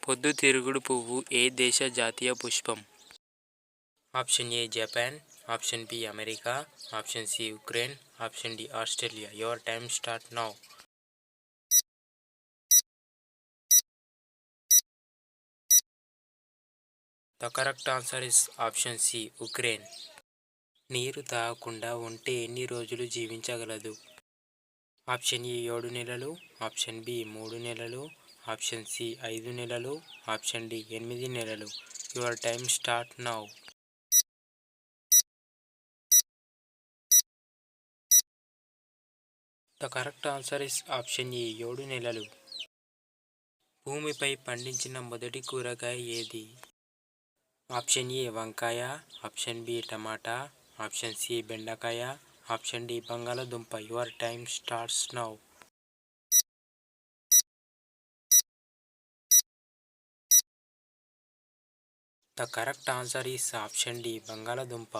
పొద్దుతిరుగుడు పువ్వు ఏ దేశ జాతీయ పుష్పం? Option A Japan, option B America, option C Ukraine, option D Australia. Your time start now. The correct answer is option C Ukraine. నీరు తాగకుండా ఉంటే ఎన్ని రోజులు జీవించగలదు? ఆప్షన్ ఏ 7 నెలలు, ఆప్షన్ బి 3 నెలలు, ఆప్షన్ సి 5 నెలలు, ఆప్షన్ డి 8 నెలలు. Your time start now. The correct answer is option A 7 నెలలు. భూమిపై పండించిన మొదటి కూరగాయ ఏది? ఆప్షన్ ఏ వంకాయ, ఆప్షన్ బి టమాటా, ఆప్షన్ సి బెండకాయ, ఆప్షన్ డి బంగాళదుంప. Your time starts now. The correct answer is option D బంగాళదుంప.